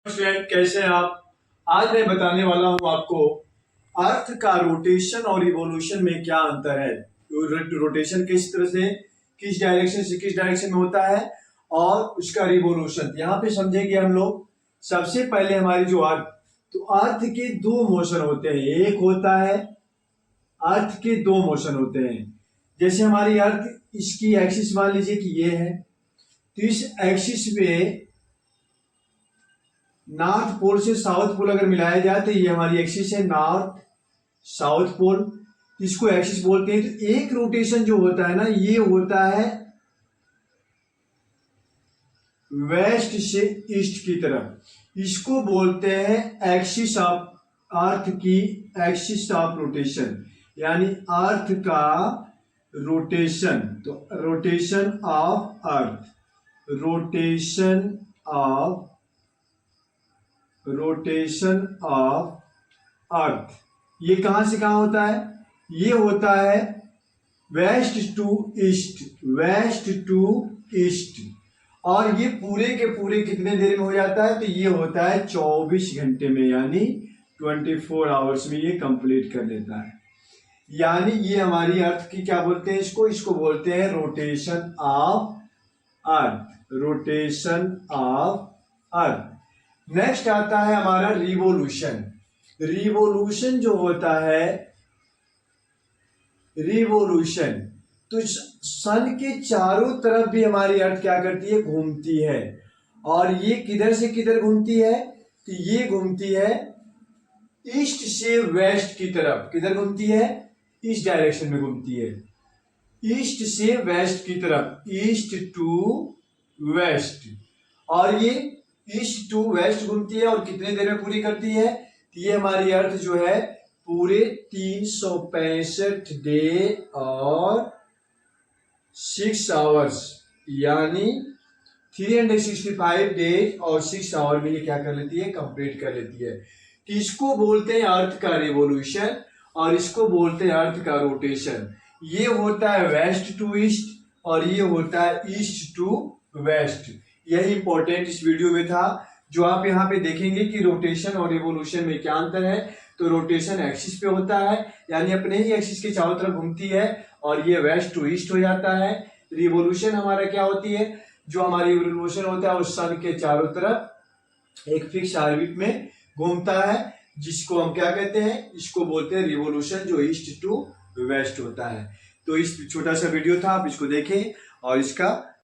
Student, कैसे हैं आप। आज मैं बताने वाला हूं आपको अर्थ का रोटेशन और रिवॉल्यूशन में क्या अंतर है। रोटेशन किस तरह से किस डायरेक्शन में होता है और उसका रिवॉल्यूशन यहाँ पे समझेंगे हम लोग। सबसे पहले हमारी जो अर्थ के दो मोशन होते हैं। एक होता है अर्थ के दो मोशन होते हैं। जैसे हमारी अर्थ, इसकी एक्सिस मान लीजिए कि ये है, तो इस एक्सिस पे नॉर्थ पोल से साउथ पोल अगर मिलाया जाए तो ये हमारी एक्सिस है, नॉर्थ साउथ पोल, इसको एक्सिस बोलते हैं। तो एक रोटेशन जो होता है ना, ये होता है वेस्ट से ईस्ट की तरफ, इसको बोलते हैं एक्सिस ऑफ अर्थ की एक्सिस ऑफ रोटेशन, यानी अर्थ का रोटेशन। तो rotation of earth, rotation of earth, ये कहां से कहां होता है? ये होता है west to east, west to east. और ये पूरे के पूरे कितने देर में हो जाता है? तो ये होता है 24 घंटे में, यानी 24 आवर्स में ये कंप्लीट कर देता है। यानी ये हमारी अर्थ की क्या बोलते हैं, इसको बोलते हैं rotation of earth, rotation of earth. Next आता है हमारा रिवोल्यूशन। रिवोल्यूशन जो होता है, रिवोल्यूशन, तो सन के चारों तरफ भी हमारी अर्थ क्या करती है? घूमती है। और ये किधर से किधर घूमती है? तो ये घूमती है ईस्ट से वेस्ट की तरफ। किधर घूमती है? इस डायरेक्शन में घूमती है, ईस्ट से वेस्ट की तरफ, ईस्ट टू वेस्ट। और ये ईस्ट टू वेस्ट घूमती है और कितने देर में पूरी करती है? तो ये हमारी अर्थ जो है पूरे 365 डे और 6 आवर्स, यानी 365 डेज और 6 आवर में ये क्या कर लेती है? कंप्लीट कर लेती है। तो इसको बोलते हैं अर्थ का रिवोल्यूशन और इसको बोलते हैं अर्थ का रोटेशन। ये होता है वेस्ट टू ईस्ट और ये होता है ईस्ट टू वेस्ट। यही इंपॉर्टेंट इस वीडियो में था, जो आप यहाँ पे देखेंगे कि रोटेशन और रिवोल्यूशन में क्या अंतर है। तो रोटेशन एक्सिस पे होता है, यानी अपने ही एक्सिस के चारों तरफ घूमती है और ये वेस्ट टू ईस्ट हो जाता है। रिवोल्यूशन हमारा क्या होती है? जो हमारी रिवोल्यूशन होता है उस सन के चारों तरफ एक फिक्स ऑर्बिट में घूमता है, जिसको हम क्या कहते हैं? इसको बोलते हैं रिवोल्यूशन, जो ईस्ट टू वेस्ट होता है। तो इस छोटा सा वीडियो था, आप इसको देखें और इसका